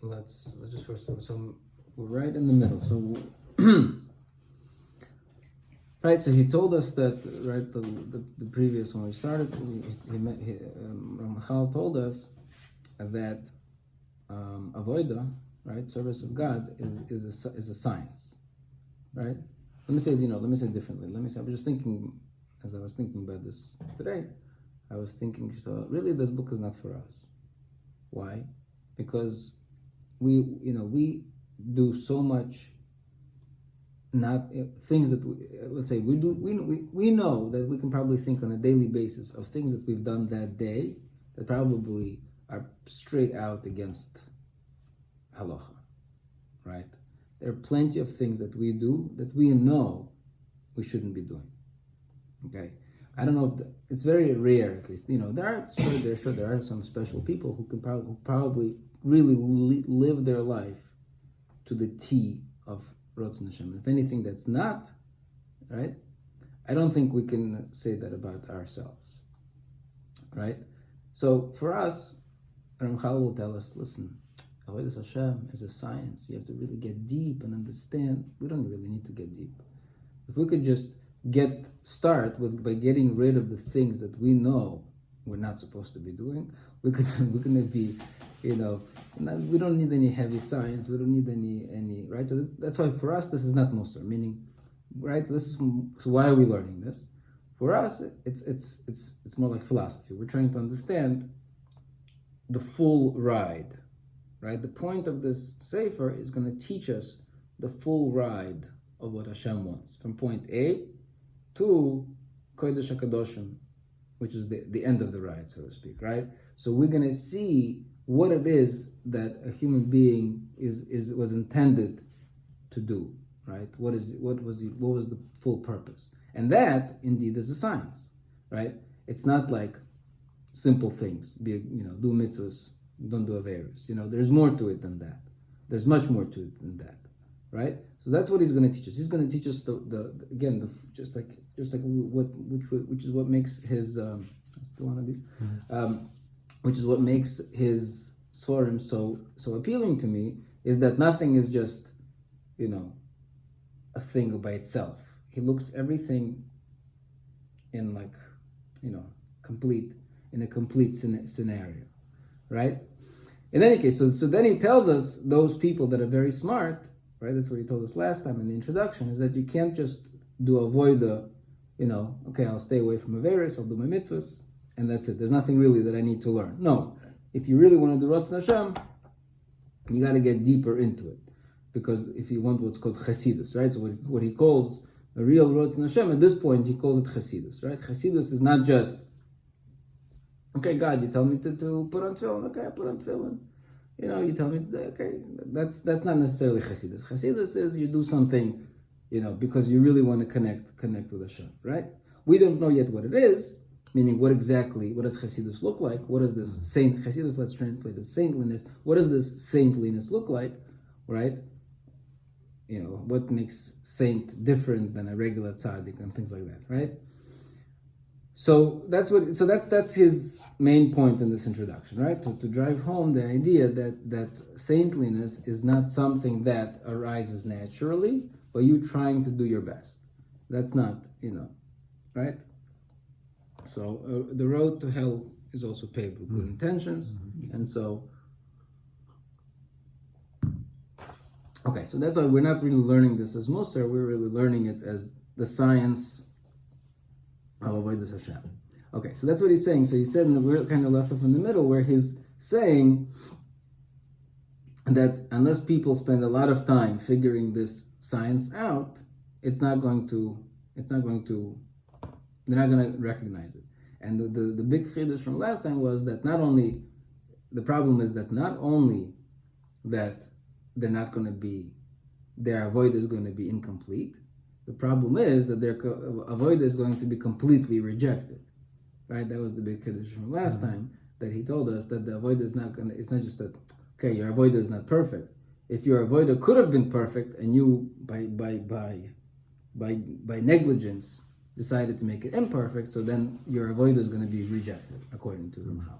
let's just first. So we're right in the middle. So right. So he told us that the previous when we started, Ramchal told us that avoda, right, service of God is a science, right. Let me say it differently. I was just thinking, as I was thinking about this today, I was thinking, so really this book is not for us. Why? Because we do so much, not things that we know that we can probably think on a daily basis of things that we've done that day that probably are straight out against halacha, right? There are plenty of things that we do that we know we shouldn't be doing. Okay, I don't know if it's very rare, at least. There are some special people who can probably really live their life to the T of Rotzen Hashem. If anything, that's not right. I don't think we can say that about ourselves, right? So for us, Ramchal will tell us, listen, Avodas Hashem is a science. You have to really get deep and understand. We don't really need to get deep. If we could just start by getting rid of the things that we know we're not supposed to be doing, we're gonna be, we don't need any heavy science. We don't need any right. So that's why for us this is not Musar, meaning, right? So why are we learning this? For us, it's more like philosophy. We're trying to understand the full ride, right? The point of this sefer is going to teach us the full ride of what Hashem wants, from point A to Kodesh HaKadoshim, which is the end of the ride, so to speak, right? So we're going to see what it is that a human being was intended to do, right? What was the full purpose? And that indeed is a science, right? It's not like simple things, do mitzvahs, don't do averos. There's more to it than that. There's much more to it than that, right? So that's what he's going to teach us. He's going to teach us which is what makes his still one of these, which is what makes his svarim so appealing to me, is that nothing is just a thing by itself. He looks everything in a complete scenario, right? In any case, so then he tells us those people that are very smart, right? That's what he told us last time in the introduction, is that you can't just do avoida, okay, I'll stay away from averis, I'll do my mitzvahs, and that's it. There's nothing really that I need to learn. No, if you really want to do Rotzen Hashem, you got to get deeper into it, because if you want what's called Chasidus, right? So what he calls a real Rotzen Hashem, at this point he calls it Chasidus, right? Chasidus is not just, okay, God, you tell me to put on tefillin, okay, I put on tefillin. You tell me, okay, that's not necessarily Chasidus. Chasidus is you do something, because you really want to connect with Hashem, right? We don't know yet what it is, meaning what does Chasidus look like? What is this saint Chasidus? Let's translate it, saintliness. What does this saintliness look like, right? What makes saint different than a regular tzaddik and things like that, right? So that's his main point in this introduction, right? To drive home the idea that saintliness is not something that arises naturally, but you trying to do your best. That's not, right? So the road to hell is also paved with good intentions, and so. Okay, so that's why we're not really learning this as Musar. We're really learning it as the science of Avodas Hashem. Okay, so that's what he's saying. So he said, and we're kind of left off in the middle, where he's saying that unless people spend a lot of time figuring this science out, they're not going to recognize it. And the big chiddush from last time was that the problem is that not only that their avodah is going to be incomplete, the problem is that their avodah is going to be completely rejected, right? That was the big chiddush from last time, that he told us that the avodah is not going to, it's not just that, okay, your avodah is not perfect. If your avodah could have been perfect and you, by negligence, decided to make it imperfect, so then your avodah is going to be rejected, according to Ramchal.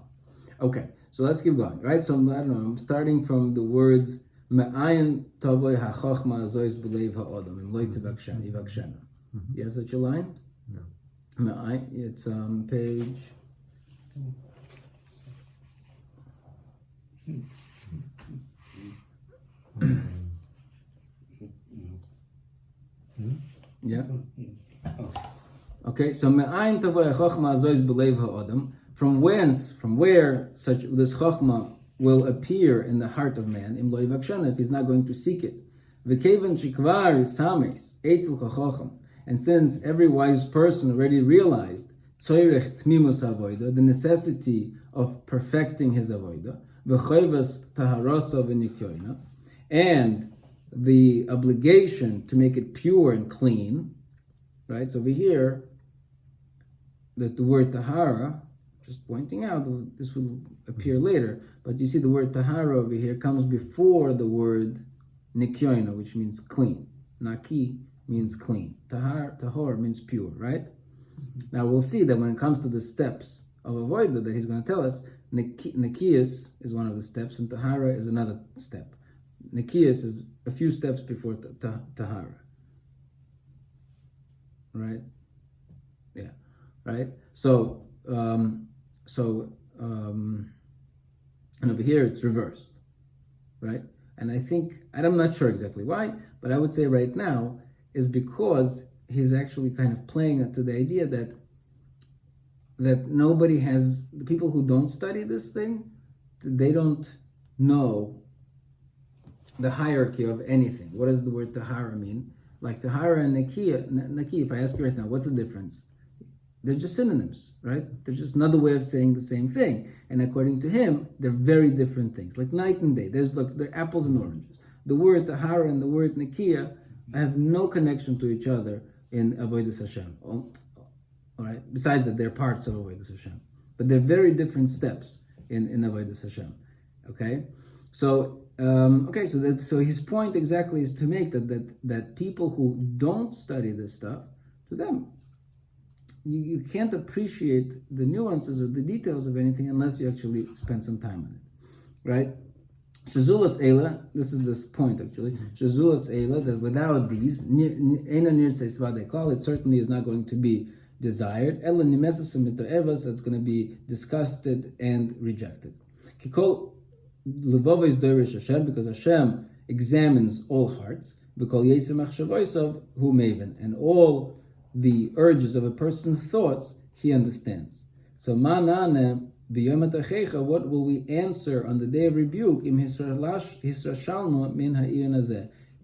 Okay, So let's keep going, right? So I don't know, I'm starting from the words Me'ayin tavoy ha'chochma azois b'leiv ha'odam im lo yivakshena. You have such a line? No. Me'ayin, it's on page... Yeah. Okay, so me'ayin tavoy ha'chochma azois b'leiv ha'odam. From where such this chochma will appear in the heart of man, im lo yivakshena, if he's not going to seek it. V'kevan shikvar isames eitzel chocham. And since every wise person already realized tzoyrech tmimus avoida, the necessity of perfecting his avoida, v'choivas taharasa v'nikyoina, and the obligation to make it pure and clean, right? So over here, that the word tahara, just pointing out, this will appear later, but you see the word tahara over here comes before the word nikyoina, which means clean. Naki means clean. Tahor means pure, right? Now we'll see that when it comes to the steps of avodah that he's going to tell us, Nikias is one of the steps and Tahara is another step. Nikias is a few steps before Tahara. Right? Yeah. Right? So, and over here it's reversed. Right? And I think, and I'm not sure exactly why, but I would say right now is because he's actually kind of playing to the idea that nobody has, the people who don't study this thing, they don't know the hierarchy of anything. What does the word tahara mean? Like tahara and naki, if I ask you right now, what's the difference? They're just synonyms, right? They're just another way of saying the same thing. And according to him, they're very different things, like night and day. They're apples and oranges. The word tahara and the word nakiya have no connection to each other in Avodas Hashem. All right. Besides that, they're parts of Avodas Hashem, but they're very different steps in Avodas Hashem. Okay. So so his point exactly is to make that people who don't study this stuff, to them, you can't appreciate the nuances or the details of anything unless you actually spend some time on it, right? Shazulas Eila, this is this point actually. Shazulas Eila, that without these, it certainly is not going to be desired. Ela nimesas mitoevas, that's going to be disgusted and rejected. Kikol levova is Derech HaShem, because Hashem examines all hearts. Because yetzer machshavosav hu maven, and all the urges of a person's thoughts he understands. So manane. What will we answer on the day of rebuke?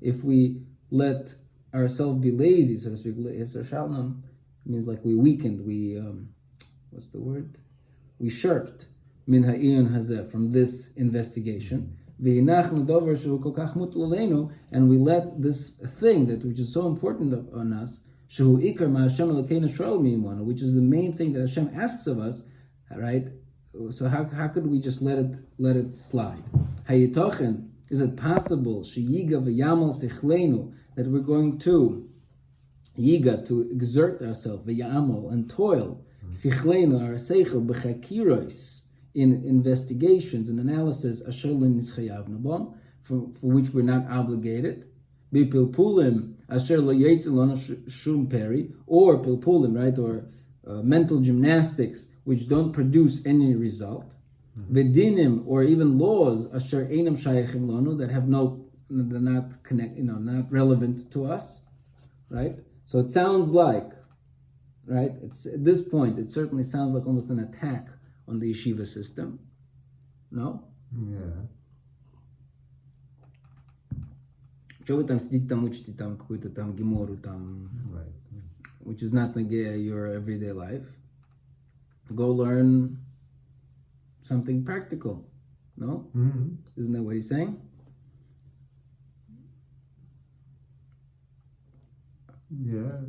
If we let ourselves be lazy, so to speak. Means like we weakened, what's the word? We shirked from this investigation. And we let this thing which is so important on us, which is the main thing that Hashem asks of us, right? So how could we just let it slide? Hayitochen, is it possible sheyiga v'yamal sichlenu, that we're going to yiga, to exert ourselves v'yamal, and toil sichlenu, our seichel b'chakiros, in investigations and analysis asher lo nischayavnu bom, for which we're not obligated, b'pilpulim asher lo yetzu lana shum peri, or pilpulim, right, or mental gymnastics which don't produce any result, v'dinim, or even laws asher einam shayachim lanu, that have they're not connect, not relevant to us, right? So it sounds like, right? It's at this point, it certainly sounds like almost an attack on the yeshiva system. No? Yeah. Что вы там сидите, там учите там какую-то там гемору там, Right. which is not your everyday life. Go learn something practical. No? Mm-hmm. Isn't that what he's saying? Yeah,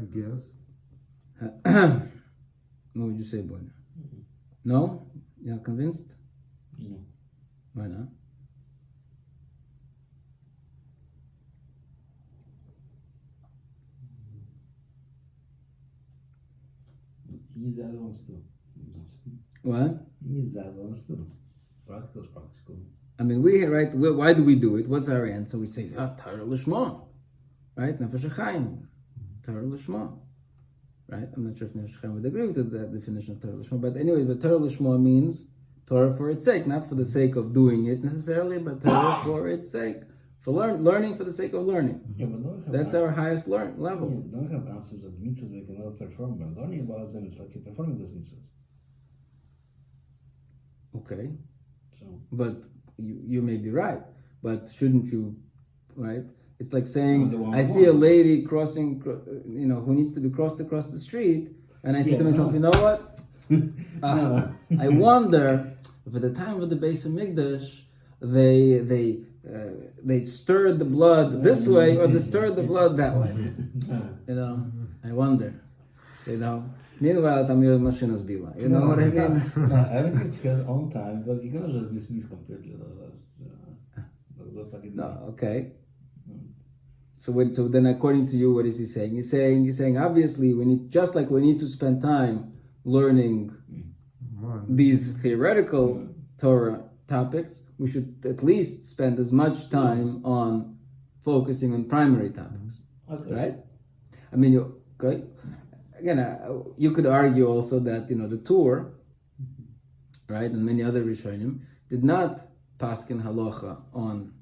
I guess. What would you say, boy? No? You're not convinced? No. Why not? He's the other ones too. What? Yes, I've understood. Practical is practical. I mean, why do we do it? What's our answer? We say, Torah Lishma, right? Nefesh HaChaim, Torah Lishma, right? I'm not sure if Nefesh HaChaim would agree with the definition of Torah Lishma, but anyway, but Torah Lishma means Torah for its sake, not for the sake of doing it necessarily, but Torah for its sake, for learning for the sake of learning. Yeah, but don't have That's our highest level. Yeah, don't have concepts of mitzvahs we cannot perform, but learning about them, it's like you're performing those mitzvahs. Okay, So, but you may be right, but shouldn't you, right? It's like saying, I see a lady crossing, who needs to be crossed across the street, and I say to myself, you know what? I wonder if at the time of the Beis Hamikdash, they stirred the blood this way or they stirred the blood that way. I wonder. Meanwhile, Tamir Mashina's Bila. You know what I mean? No, everything has own time, but you cannot just dismiss completely. That's like it. No, okay. So then, according to you, what is he saying? He's saying obviously we need to spend time learning these theoretical Torah topics. We should at least spend as much time on focusing on primary topics, right? I mean, okay. Again, you could argue also that the Tur, right, and many other Rishonim did not paskin halacha on.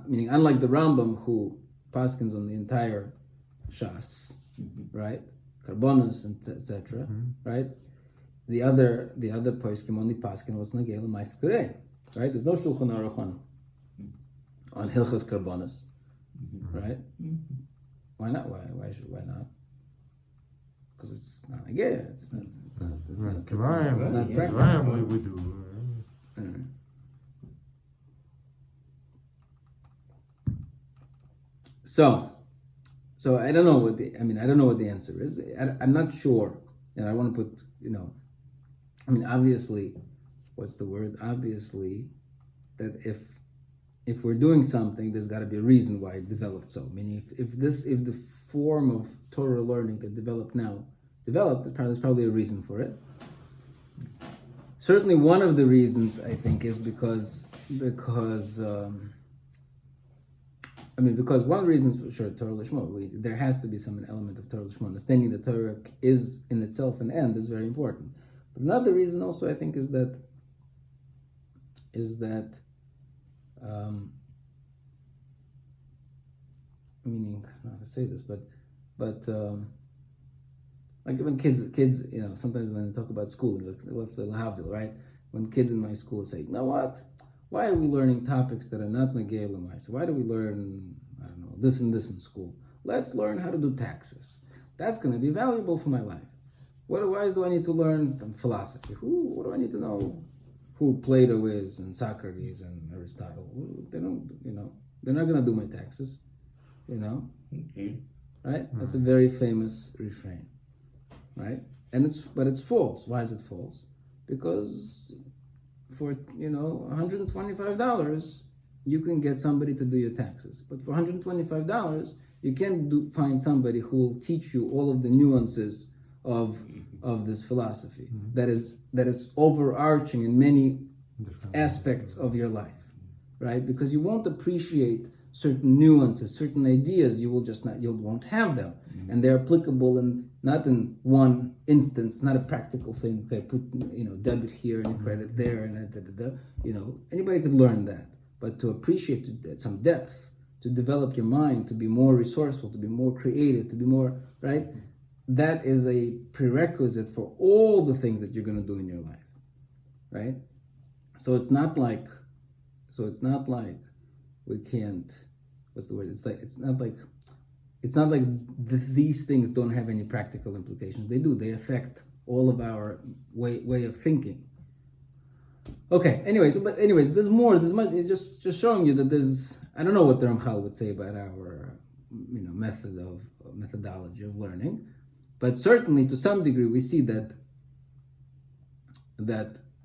Meaning, unlike the Rambam, who paskins on the entire Shas, right, Karbonos and etc., right. The other poskim only paskin was nagel ma'aseh, right. There's no Shulchan Aruch on Hilchos Karbonos, right. Why not? Why not? Because it's not nagel. It's not practical. We do. So I don't know what the answer is. I'm not sure, and I want to put, obviously, what's the word? Obviously, that if we're doing something, there's got to be a reason why it developed so. Meaning, if the form of Torah learning that developed, there's probably a reason for it. Certainly, one of the reasons I think is because one reason, sure, Torah Lishma, there has to be some element of Torah Lishma. Understanding that Torah is in itself an end is very important. But another reason also, I think, is that meaning, I don't know how to say this, but like when kids, sometimes when they talk about schooling, let's say Lahavdil, right? When kids in my school say, you know what? Why are we learning topics that are not Nagei L'maaseh? Why do we learn, I don't know, this and this in school? Let's learn how to do taxes. That's going to be valuable for my life. Why do I need to learn philosophy? What do I need to know who Plato is and Socrates and Aristotle? They don't, they're not going to do my taxes, Okay. Right? That's a very famous refrain, right? But it's false. Why is it false? Because for $125, you can get somebody to do your taxes. But for $125, you can't find somebody who will teach you all of the nuances of this philosophy that is overarching in many aspects of your life, right? Because you won't appreciate certain nuances, certain ideas. You won't have them, and they're applicable not in one instance, not a practical thing. Okay, put debit here and credit there, and anybody could learn that. But to appreciate some depth, to develop your mind, to be more resourceful, to be more creative, to be more right, that is a prerequisite for all the things that you're going to do in your life, right? So it's not like we can't. What's the word? It's not like these things don't have any practical implications. They do. They affect all of our way of thinking. Okay. Anyways, there's more. There's much. It's just showing you that there's. I don't know what the Ramchal would say about our methodology of learning, but certainly to some degree we see that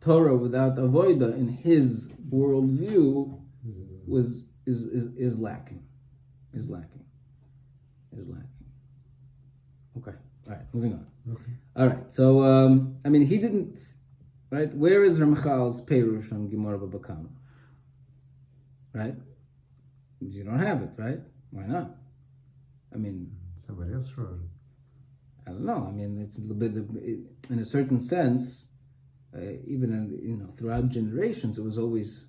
Torah without avodah in his worldview is lacking. Okay. All right, moving on. Okay. All right, so he didn't. Right, where is Ramchal's Perush on Gemara Baba Kama? Right, you don't have it, right? Why not? Somebody else wrote it. I don't know. It's a little bit, in a certain sense, even throughout generations, it was always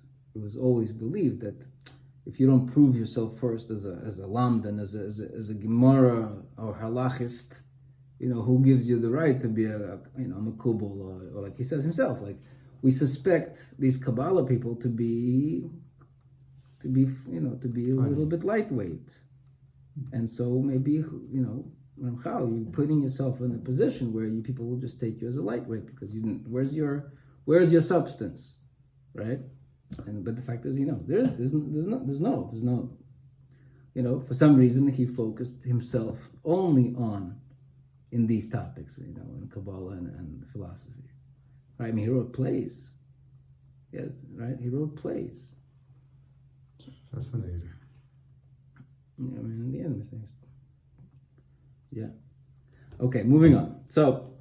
believed that if you don't prove yourself first as a lamdan, as a Gemara or halachist, who gives you the right to be a makubal, or like he says himself, like we suspect these Kabbalah people to be a little bit lightweight, and so maybe Ramchal, you're putting yourself in a position where people will just take you as a lightweight because you didn't. Where's your substance, right? But the fact is, there's no. For some reason he focused himself only on in these topics, in Kabbalah and philosophy. Right? He wrote plays. Yeah, right. He wrote plays. Fascinating. In the end, things. Yeah. Okay, moving on. So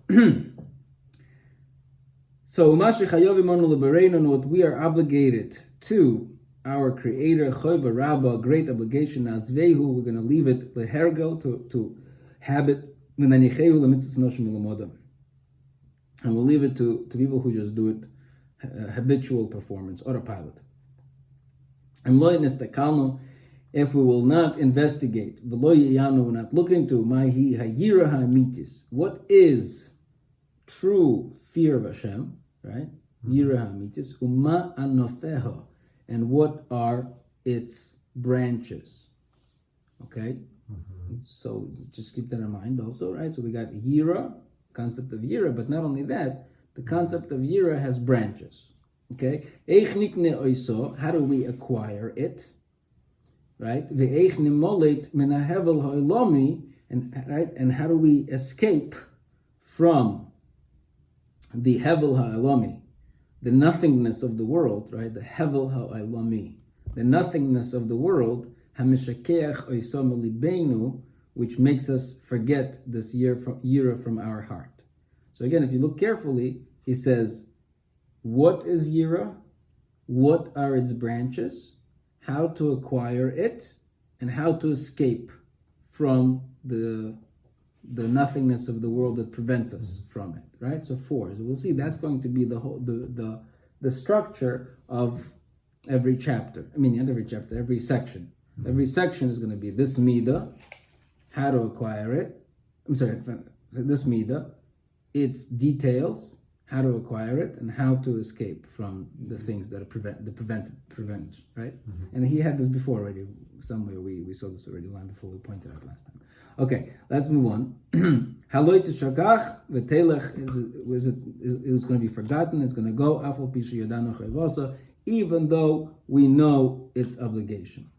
what we are obligated to our Creator, Choyva Rabba, great obligation, Azvehu, we're going to leave it lehergel, to habit, and we'll leave it to people who just do it, habitual performance, autopilot. If we will not investigate, we'll not look into what is true fear of Hashem, right? Yira hamitis, uma anofeha, and what are its branches? Okay, so just keep that in mind also, right? So we got Yira, concept of Yira, but not only that, the concept of Yira has branches. Okay, how do we acquire it? Right, and how do we escape from the hevel ha'elami, the nothingness of the world, right? The hevel ha'elami, the nothingness of the world, which makes us forget this yira from our heart. So again, if you look carefully, he says, what is yira? What are its branches? How to acquire it, and how to escape from the nothingness of the world that prevents us from it. Right. So 4. So we'll see that's going to be the structure of every chapter. Not every chapter, every section. Every section is going to be this midah, how to acquire it. This midah, its details, how to acquire it, and how to escape from the things that are prevent, right? And he had this before already, somewhere we saw this already, line before we pointed out last time. Okay, let's move on. Haloi tishakach v'telech, it was going to be forgotten, it's going to go, afal pishu yadanu chayvasa, even though we know its obligation.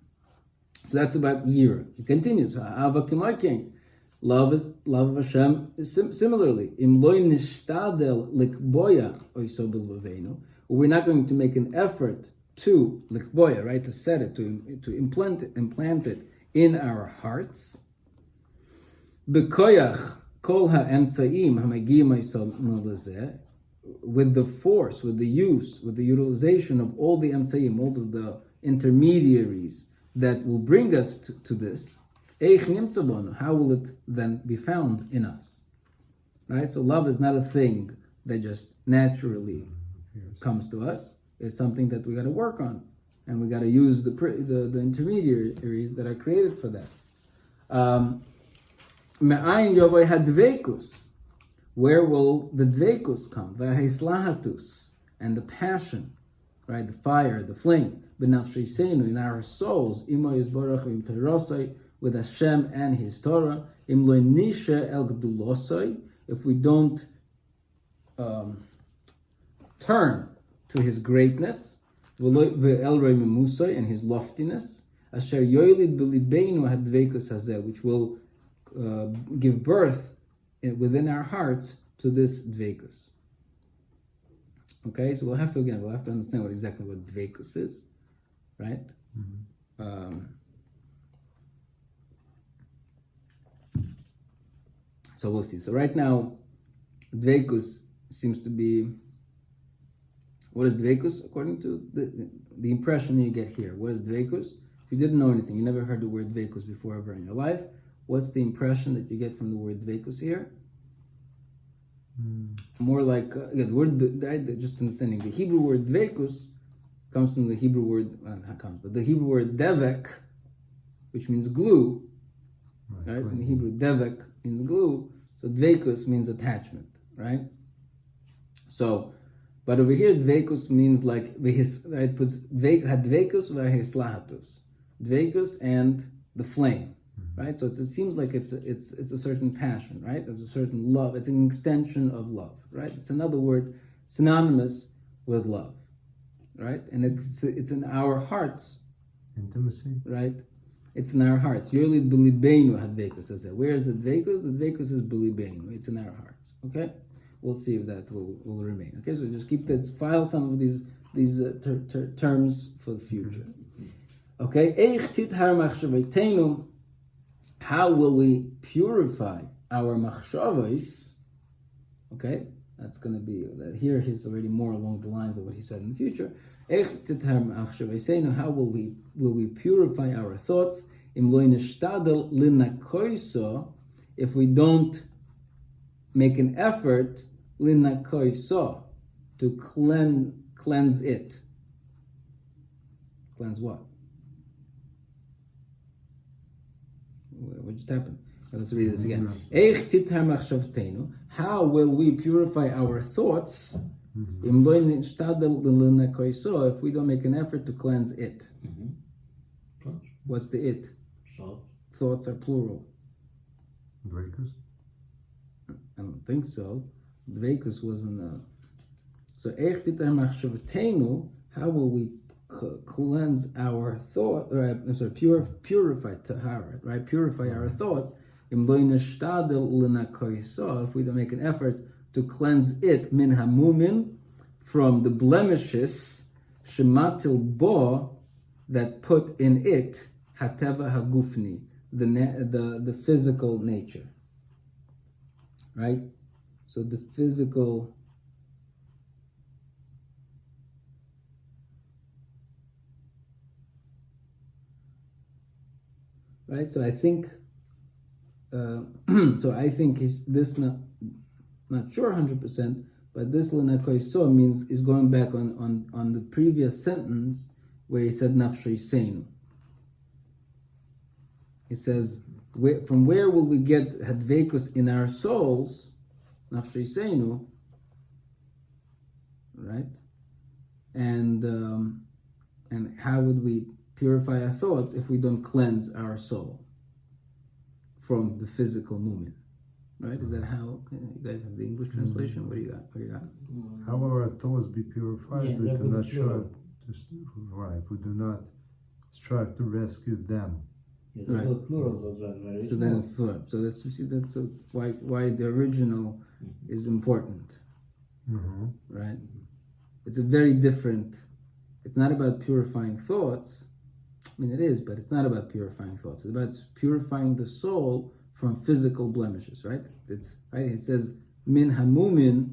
So that's about yira. He continues, ha'ava k'maykein, love of Hashem is similarly. We're not going to make an effort to likboya, right, to set it, to implant it in our hearts. B'koyach kol ha'emtzaim hamagiyim lezeh, with the force, with the use, with the utilization of all the emtzaim, all of the intermediaries that will bring us to this. How will it then be found in us? Right? So love is not a thing that just naturally comes to us. It's something that we got to work on, and we got to use the intermediaries that are created for that. Where will the dvekus come? V'haislahatus, and the passion, right? The fire, the flame. B'nafsheisenu, in our souls. Imo yizborach v'im terosai, with Hashem and His Torah. Im lo nisha el gdulosai, if we don't turn to His greatness, ve'el roi memusai, and His loftiness, asher yoylid b'libeinu hadveikus hazeh, which will give birth within our hearts to this dveikus. Okay, so we'll have to understand exactly what dveikus is, right? So we'll see. So right now, Dveikus seems to be, what is Dveikus? According to the impression you get here. What is Dveikus? If you didn't know anything, you never heard the word Dveikus before ever in your life, what's the impression that you get from the word Dveikus here? More like, the word, just understanding, the Hebrew word Dveikus comes from the Hebrew word, but the Hebrew word Devek, which means glue, right? In the Hebrew, Devek means glue, so Dveikus means attachment, right? So, but over here, Dveikus means like, it puts Dveikus v'hislahatus, Dveikus and the flame, right? So it seems like it's a certain passion, right? It's a certain love. It's an extension of love, right? It's another word synonymous with love, right? And it's in our hearts, intimacy, right? It's in our hearts. Yolid b'libeinu hadveikus says that. Where is the dveikus? The dveikus is b'libeinu. It's in our hearts. Okay, we'll see if that will remain. Okay, so just keep that. File some of these terms for the future. Okay, eich tithar machshaveitenu. How will we purify our machshavos? Okay, that's going to be here. He's already more along the lines of what he said in the future. How will we purify our thoughts? If we don't make an effort to cleanse it. Cleanse what? What just happened? Let's read this again. How will we purify our thoughts? If we don't make an effort to cleanse it. What's the it? Thoughts are plural. Dveikus? I don't think so. Dveikus wasn't so how will we cleanse our thought, purify tahara, right? Purify our thoughts. If we don't make an effort to cleanse it, min hamumin, from the blemishes, shematil bo, that put in it, hateva hagufni, the physical nature, right? So the physical. Right, so I think, this not sure 100%, but this l'nakoiso means is going back on the previous sentence where he said nafsho seinu. He says, from where will we get hadveikus in our souls, nafsho seinu, right? And how would we purify our thoughts if we don't cleanse our soul from the physical movement, right? Is that how you guys have the English translation? What do you got? How will our thoughts be purified? We do not strive we do not strive to rescue them. Right. So then, so that's why the original is important, right? It's a very different. It's not about purifying thoughts. I mean, it is, but it's not about purifying thoughts. It's about purifying the soul from physical blemishes, right? It's right. It says min hamumin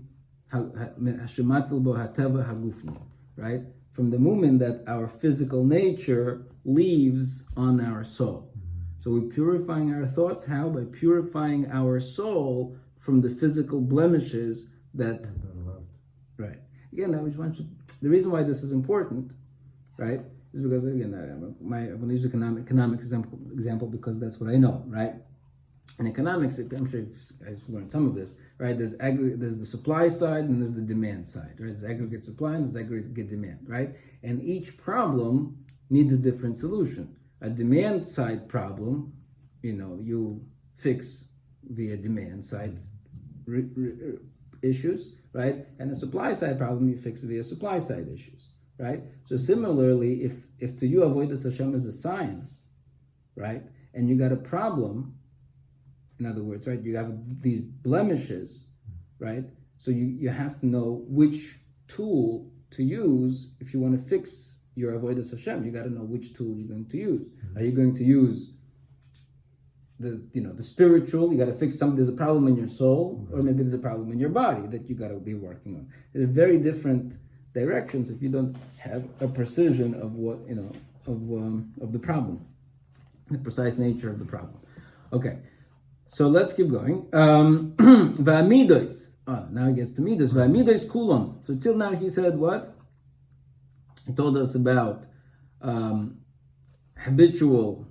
hashematzil bo hateva hagufni, right? From the moment that our physical nature leaves on our soul. So we're purifying our thoughts. How? By purifying our soul from the physical blemishes that. Right. Again, the reason why this is important, right, is because, again, I'm going to use economics example because that's what I know, right? In economics, I'm sure I've learned some of this, right? There's the supply side and there's the demand side, right? There's aggregate supply and there's aggregate demand, right? And each problem needs a different solution. A demand side problem, you fix via demand side issues, right? And a supply side problem, you fix via supply side issues, right? So similarly, if to you avodas Hashem is a science, right? And you got a problem, in other words, right? You have these blemishes, right? So you have to know which tool to use if you want to fix your avodas Hashem. You got to know which tool you're going to use. Are you going to use the spiritual. You got to fix something. There's a problem in your soul, or maybe there's a problem in your body that you got to be working on. There's very different directions if you don't have a precision of what of the problem, the precise nature of the problem. Okay, so let's keep going. Va'amidos. Now he gets to midos. Va'amidos kulon. So till now he said what? He told us about habitual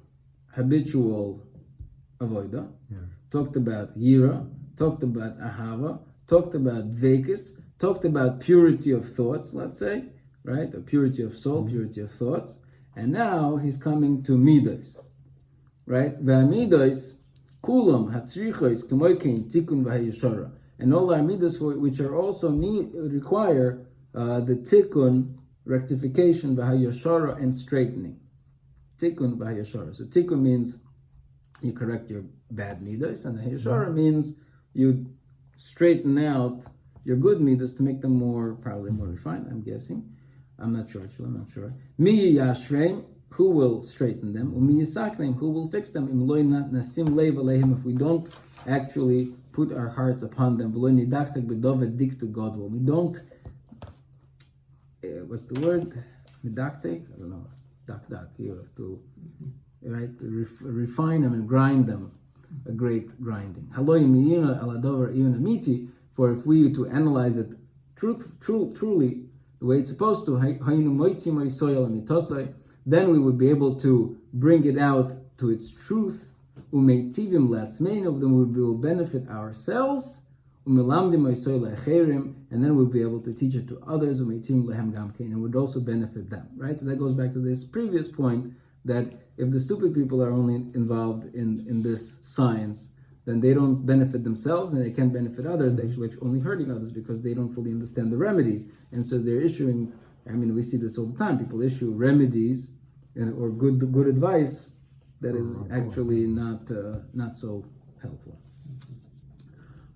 avoida. Yeah. Talked about yira. Talked about ahava. Talked about dvekis. Talked about purity of thoughts. Let's say, right, or purity of soul, purity of thoughts. And now he's coming to midos, right? Va'amidos kulam hatzrichos k'moikein tikun v'hayishara. And all our midos which are also require the tikkun, rectification, v'hayashara, and straightening. Tikkun v'hayashara. So tikkun means you correct your bad midos, and hayashara means you straighten out your good midos to make them probably more refined, I'm guessing. I'm not sure, actually, I'm not sure. Mi yashrein, who will straighten them? Umi yisakrein, who will fix them? Im loy nasim leiv aleihim, if we don't actually put our hearts upon them. We don't, what's the word? Didactic? I don't know. Dak. You have to, right, refine them and grind them. A great grinding. For if we were to analyze it truly, the way it's supposed to, then we would be able to bring it out to its truth. Then we will benefit ourselves, and then we'll be able to teach it to others, and it would also benefit them. Right? So that goes back to this previous point, that if the stupid people are only involved in this science, then they don't benefit themselves and they can't benefit others. They're actually only hurting others because they don't fully understand the remedies. And so they're issuing, we see this all the time, people issue remedies or good advice that is actually not so helpful.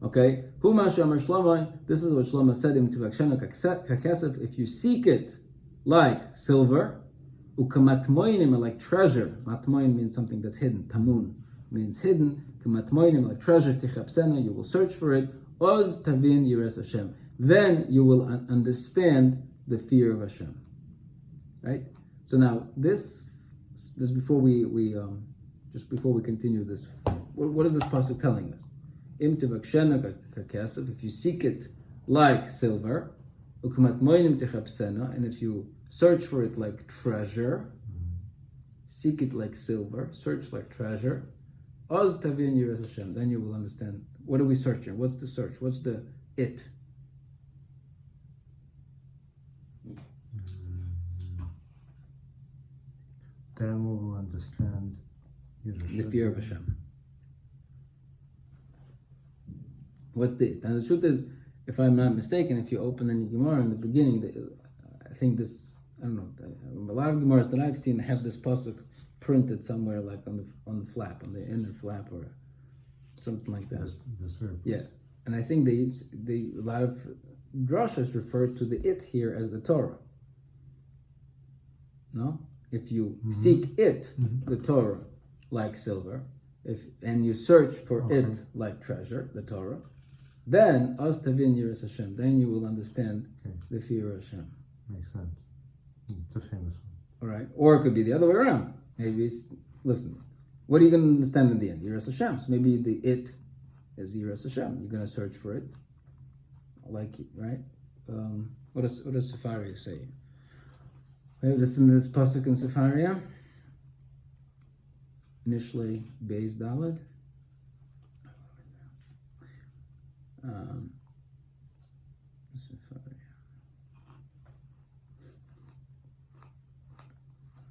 Okay, this is what Shlomo said, if you seek it like silver, like treasure. Matmoin means something that's hidden. Tamun means hidden. Like treasure, you will search for it. Oz tavin yiras Hashem. Then you will understand the fear of Hashem. Right. So now this before we continue this, what is this pasuk telling us? If you seek it like silver, and if you search for it like treasure, seek it like silver, search like treasure, Oz tavin yiras Hashem. Then you will understand. What are we searching? What's the search? What's the it? Then we will understand the fear of Hashem. What's the it? And the truth is, if I'm not mistaken, if you open any Gemara in the beginning, I think this, I don't know, a lot of Gemaras that I've seen have this pasuk printed somewhere, like on the flap, on the inner flap, or something like that. Yeah, and I think a lot of drashas refer to the it here as the Torah. No, if you seek it, the Torah, like silver, and you search for it like treasure, the Torah, then Oz tavin yiras Hashem. Then you will understand the fear of Hashem. Makes sense. It's a famous one. All right, or it could be the other way around. Maybe listen, what are you going to understand in the end? Yiras Hashem. So maybe the it is Yiras Hashem. You're going to search for it, like it, right? What does Sefaria say? We have this pasuk in Sefaria, Mishlei Beis Daled. Sefaria.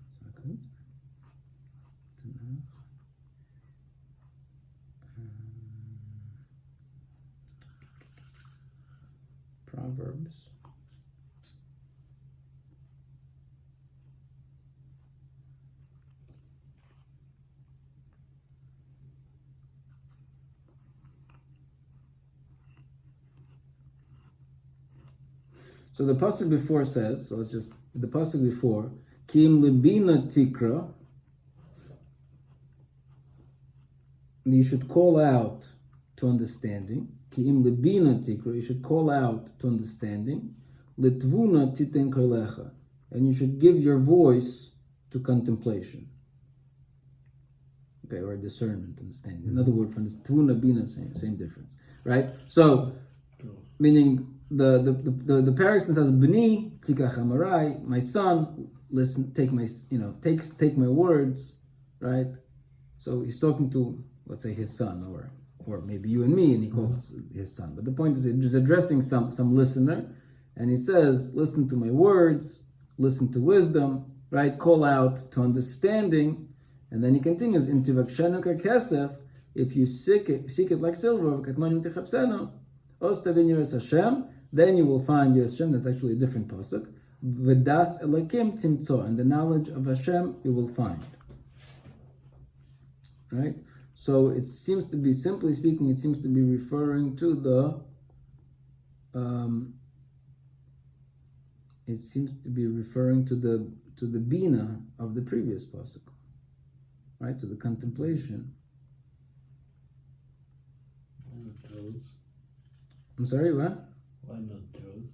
Second. Proverbs. So the pasuk before says, the pasuk before, Kim libina tikra, you should call out to understanding. Ki'im lebina tikra, you should call out to understanding. Litvuna titen kolecha, and you should give your voice to contemplation. Okay, or discernment, understanding. Another word for this, tvuna bina, same difference, right? So, meaning the parasite says, "B'ni tikach amarai," my son, listen, take my words, right? So he's talking to, let's say, his son, or maybe you and me, and he calls his son. But the point is, he's addressing some listener, and he says, "Listen to my words, listen to wisdom, right? Call out to understanding." And then he continues, "In tivakshenu kesef, if you seek it like silver, Hashem, then you will find Yiras Hashem." That's actually a different pasuk. V'das elakim timtzo, and the knowledge of Hashem you will find. Right? So it seems to be, simply speaking, it seems to be referring to the bina of the previous pasuk, right? To the contemplation. I'm sorry, what? Why not truth?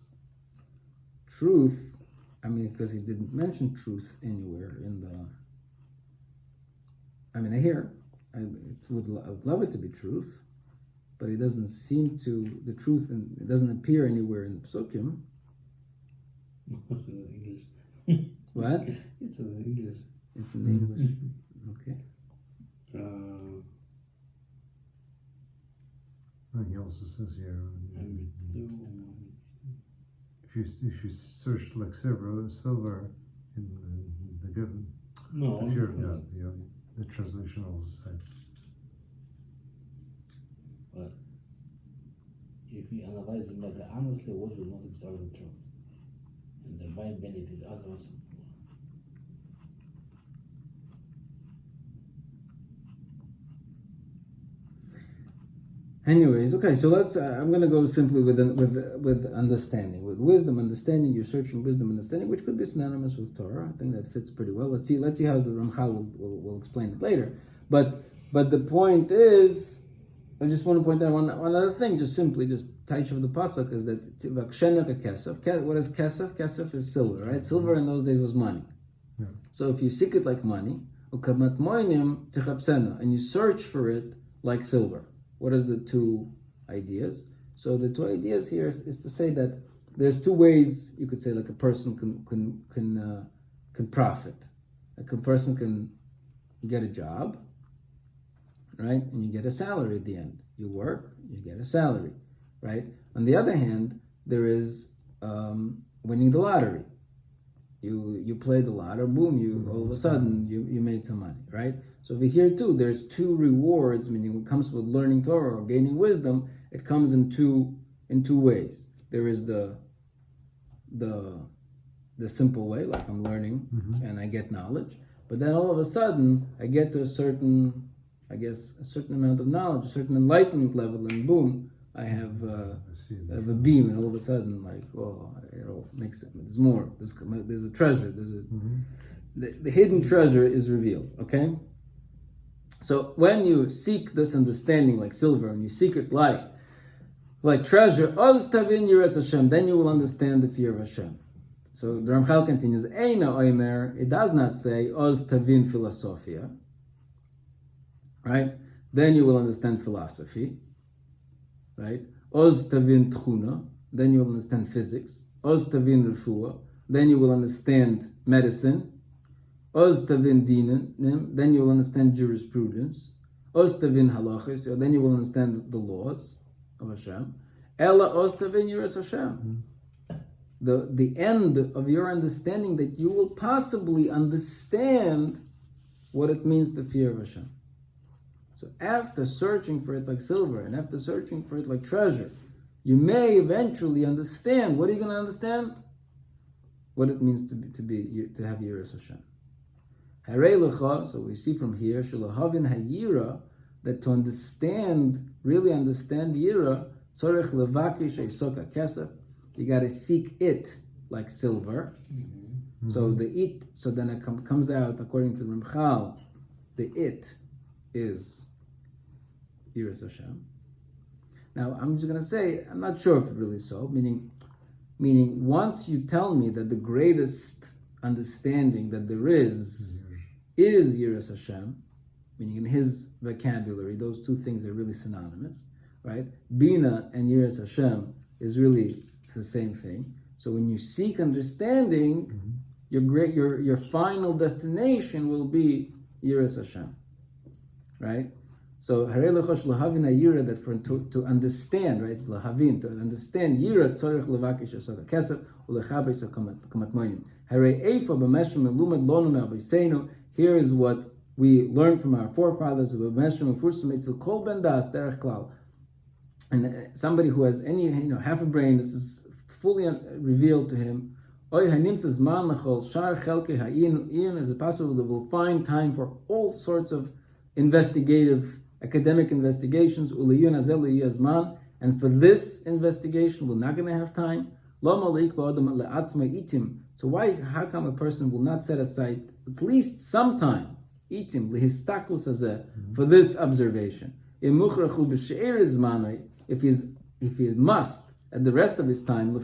Truth, I mean, because he didn't mention truth anywhere in the. I mean, I would love it to be truth, but it doesn't seem to, the truth, and it doesn't appear anywhere in the psukim. It's in English. What? It's in English. It's in English. Okay. And he also says here, if you search like silver in the given, the translation also says. But if we analyze the matter honestly, what will not extort the truth, and the divine benefit others. Anyways, okay, so let's. I'm going to go simply with understanding, with wisdom, understanding. You're searching wisdom, understanding, which could be synonymous with Torah. I think that fits pretty well. Let's see how the Ramchal will explain it later. But the point is, I just want to point out one other thing. Just taich of the pasuk is that tivakshenu kesef. What is kesef? Kesef is silver, right? Silver in those days was money. Yeah. So if you seek it like money, ukamat moinim tichapsena, and you search for it like silver. What is the two ideas? So the two ideas here is to say that there's two ways you could say like a person can profit. Like a person can get a job, right? And you get a salary at the end. You work, you get a salary, right? On the other hand, there is winning the lottery. You play the lotto, boom, all of a sudden you made some money, right? So over here too, there's two rewards, meaning when it comes with learning Torah or gaining wisdom, it comes in two ways. There is the simple way, like I'm learning and I get knowledge, but then all of a sudden I get to a certain amount of knowledge, a certain enlightenment level, and boom, I have a beam, and all of a sudden, like, well, it all makes sense. There's more. There's a treasure. The hidden treasure is revealed. Okay. So when you seek this understanding like silver, and you seek it like treasure, oz tavin yiras Hashem, then you will understand the fear of Hashem. So the Ramchal continues, Eina oimer, it does not say oz tavin philosophia, right? Then you will understand philosophy. Right? Oz tavin tchuna, then you will understand physics. Oz tavin refuah, then you will understand medicine. Oz tavin dinim, then you will understand jurisprudence. Oz tavin halachis, then you will understand the laws of Hashem. Ella oz tavin yiras Hashem. The end of your understanding, that you will possibly understand what it means to fear of Hashem. So after searching for it like silver, and after searching for it like treasure, you may eventually understand. What are you going to understand? What it means to have Yiras Hashem. Harei lecha, so we see from here, shelahavin hayira, that to really understand Yira, tzorech levakish eisoka kesef, you got to seek it like silver. Mm-hmm. So then it comes out, according to Ramchal, the it is Yiras Hashem. Now, I'm just going to say, I'm not sure if it's really so, meaning once you tell me that the greatest understanding that there is Yiras Hashem, meaning in his vocabulary, those two things are really synonymous, right? Bina and Yiras Hashem is really the same thing. So when you seek understanding, your final destination will be Yiras Hashem, right? So harei lechosh lahavin hayira, that for to understand, right? Lahavin, to understand yira tzorich levakish asok kesef ulechabes kamat moyim. Harei eifa b'meshim elumad lonu me'aviseinu. Here is what we learned from our forefathers of b'meshim ufursim etzel kol ben das derech klal. And somebody who has any half a brain, this is fully revealed to him. Oy hanimtzas man lechol shar chelkei ha'in. Is it possible that we'll find time for all sorts of academic investigations, and for this investigation we're not going to have time. So how come a person will not set aside at least some time for this observation? If he must at the rest of his time,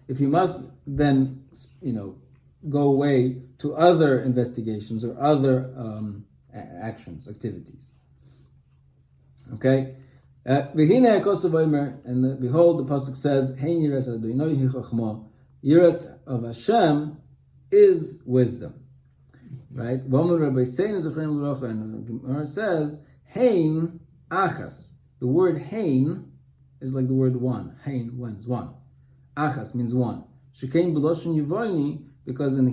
if he must then go away to other investigations or other activities. Okay? And behold, the pasuk says, Yiras of Hashem is wisdom. Right? And the Gemara says, Hein achas. The word hein is like the word one. Hein means one. Achas means one. Shekain b'loshen yivoni, because in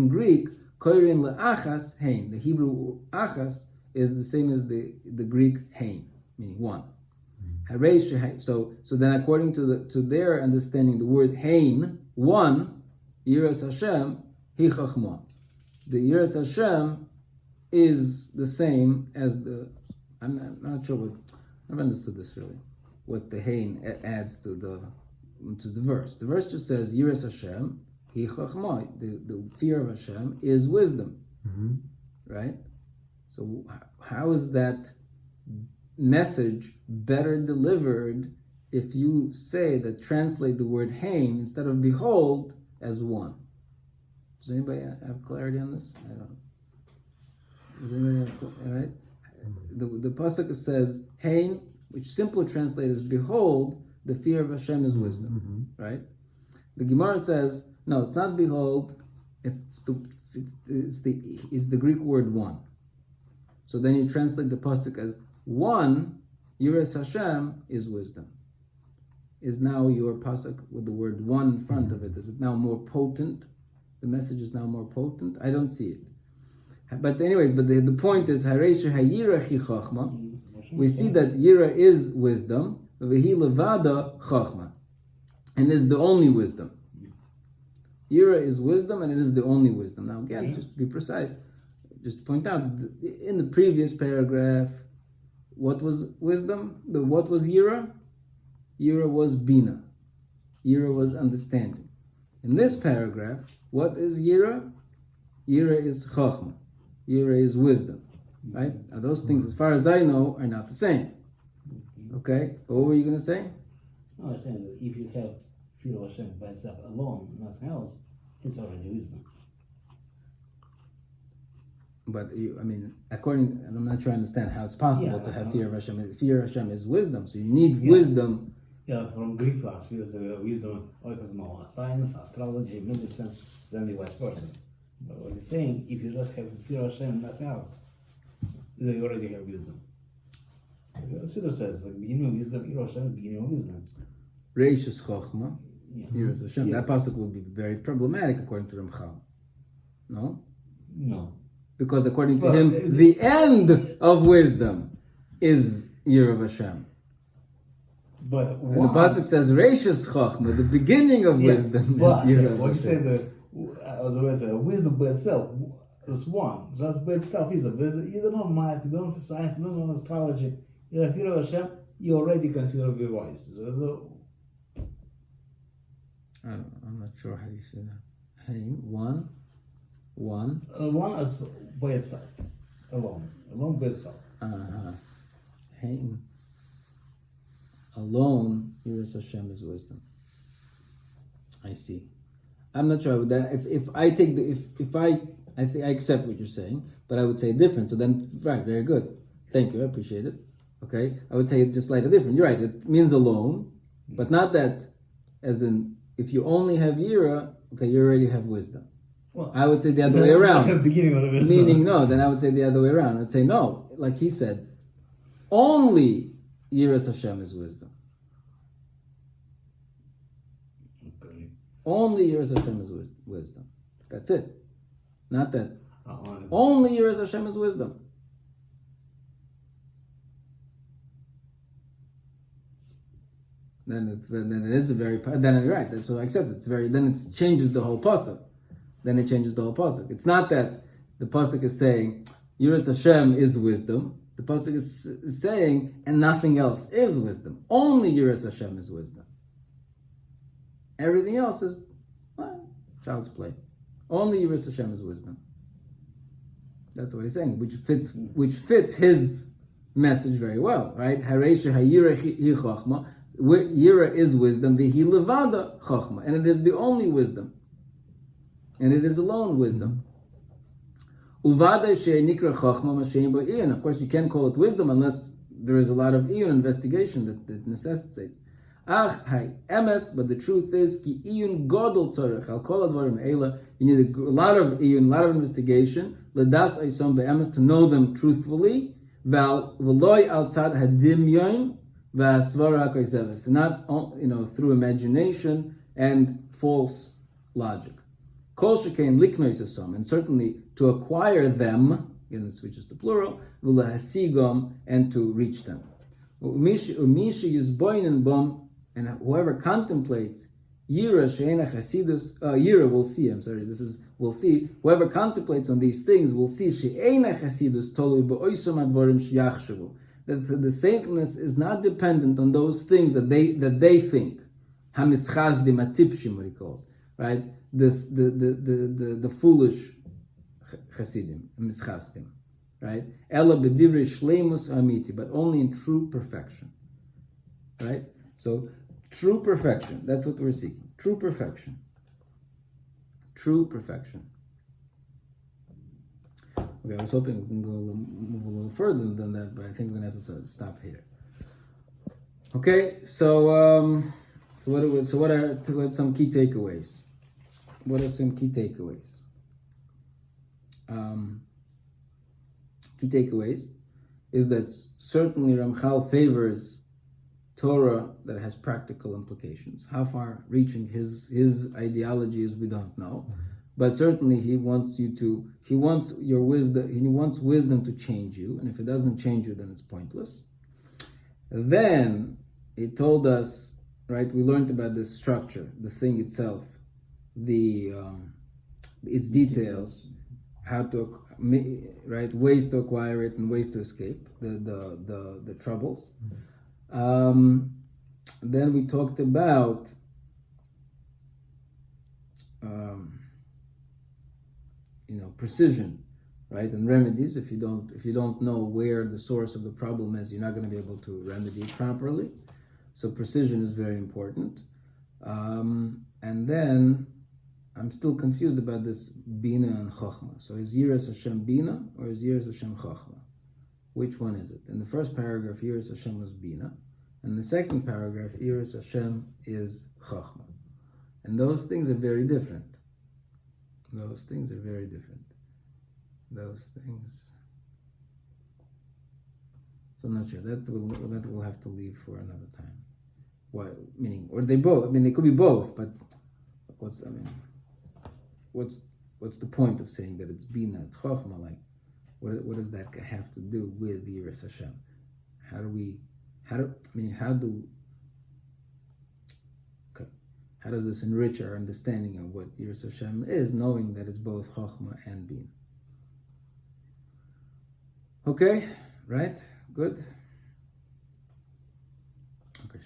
Greek, koirin le'achas hein. The Hebrew achas is the same as the Greek hein, meaning one. So then, according to their understanding, the word hein, one, Yiras Hashem, hi chachma. The Yiras Hashem is the same as the. I'm not sure what I've understood this really. What the hein adds to the verse. The verse just says Yiras Hashem. The fear of Hashem is wisdom, right? So how is that message better delivered if you say that translate the word hein instead of behold as one? Does anybody have clarity on this? I don't. Does anybody have? All right. The pasuk says hein, which simply translates as behold. The fear of Hashem is wisdom, right? The Gemara says, no, it's not behold. It's the Greek word one. So then you translate the pasuk as one. Yiras Hashem is wisdom. Is now your pasuk with the word one in front of it? Is it now more potent? The message is now more potent. I don't see it. But anyways, the point is harei shehayira hi chachma. We see that yira is wisdom. V'hi levada chachma, and is the only wisdom. Yira is wisdom, and it is the only wisdom. Now, again, just to be precise, just to point out, in the previous paragraph, what was wisdom? What was Yira? Yira was Bina. Yira was understanding. In this paragraph, what is Yira? Yira is Chachma. Yira is wisdom. Right? Now, those things, as far as I know, are not the same. Okay? But what were you going to say? No, I was saying that if you have fear of Hashem by itself alone, nothing else, it's already wisdom. But I'm not trying to understand how it's possible to have fear of Hashem. Fear of Hashem is wisdom, so you need wisdom. Yeah, from Greek philosophy, wisdom is science, astrology, medicine, is only wise person. But what he's saying, if you just have fear of Hashem and nothing else, then you already have wisdom. The Siddur says, like, beginning of wisdom, fear of Hashem, beginning of wisdom. Reishus Chochma, Yiras Hashem. That pasuk would be very problematic according to Ramchal. No? No. Because according to him, the end of wisdom is Yira of Hashem. But and the pasuk says, Reishus Chochma, the beginning of wisdom is Yira of Hashem. What you say, the wisdom by itself, just one, just by itself is you don't know math, you don't know science, you don't know astrology, you're a fear of Hashem, you already consider very wise. I'm not sure how you say that. Hey, one is by itself. alone by itself. Hein. Alone, Yiras Hashem is wisdom. I see. I'm not sure that if I take the if I think I accept what you're saying, but I would say different. So then, right, very good. Thank you, I appreciate it. Okay, I would take it just slightly different. You're right. It means alone, but not that, as in if you only have Yira, okay, you already have wisdom. Well, I would say the other way around. The beginning of the wisdom. Meaning, no, then I would say the other way around. I'd say no, like he said, only Yiras Hashem is wisdom. Okay. Only Yiras Hashem is wisdom. That's it. Not that. Only Yiras Hashem is wisdom. Then it is a very. Then you're right. So I accept it. It's very. Then it changes the whole pasuk. Then it changes the whole pasuk. It's not that the pasuk is saying Yiras Hashem is wisdom. The pasuk is saying, and nothing else is wisdom. Only Yiras Hashem is wisdom. Everything else is child's play. Only Yiras Hashem is wisdom. That's what he's saying, which fits his message very well, right? Hareisha hayira hi chachma. Yira is wisdom. Vihi levada chachma, and it is the only wisdom, and it is alone wisdom. Uvada she'nikra chachma mashein ba'iyun. Of course, you can't call it wisdom unless there is a lot of iyun investigation that necessitates. Ach hay emes, but the truth is ki iyun godol tzorech al kol advarim eila. You need a lot of iyun, a lot of investigation. Ledas aysom be'emes, to know them truthfully. Val v'loy al tzad hadimyon v'asvara ha'koiseves, not through imagination and false logic. Kol shekein liknois asom, and certainly to acquire them, again this switches to plural, v'lahasigom, and to reach them. Umishi yizboinen bom, and whoever contemplates Yira she'ena chasidus, Yira will see. We'll see. Whoever contemplates on these things will see she'ena chasidus tolui ba'oisom advarim sheyachshavu, that the saintliness is not dependent on those things that they think. Hamischazdim atipshim, what he calls, right? The foolish chasidim, mischazdim, right? Ela b'divrei shleimus amiti, but only in true perfection, right? So true perfection, that's what we're seeking. True perfection. True perfection. Okay, I was hoping we can move a little further than that, but I think we're going to have to stop here. Okay, so what are some key takeaways? What are some key takeaways? Key takeaways is that certainly Ramchal favors Torah that has practical implications. How far reaching his ideology is, we don't know. But certainly he wants your wisdom, he wants wisdom to change you, and if it doesn't change you, then it's pointless. Then he told us, right, we learned about this structure, the thing itself, its details, how to, right, ways to acquire it and ways to escape the troubles. Then we talked about precision, right, and remedies. If you don't know where the source of the problem is, you're not going to be able to remedy it properly. So precision is very important. And then I'm still confused about this Bina and Chachma. So is Yiras Hashem Bina or is Yiras Hashem Chachma? Which one is it? In the first paragraph, Yiras Hashem was Bina. And in the second paragraph, Yiras Hashem is Chachma. And those things are very different. Those things are very different. Those things. So I'm not sure. That will have to leave for another time. Why? Meaning, or they both. I mean, they could be both. But what's the point of saying that it's Bina, it's Chachma? Like, what does that have to do with Yiras Hashem? How does this enrich our understanding of what Yiras Hashem is, knowing that it's both Chachma and Bin? Okay, right? Good? Okay,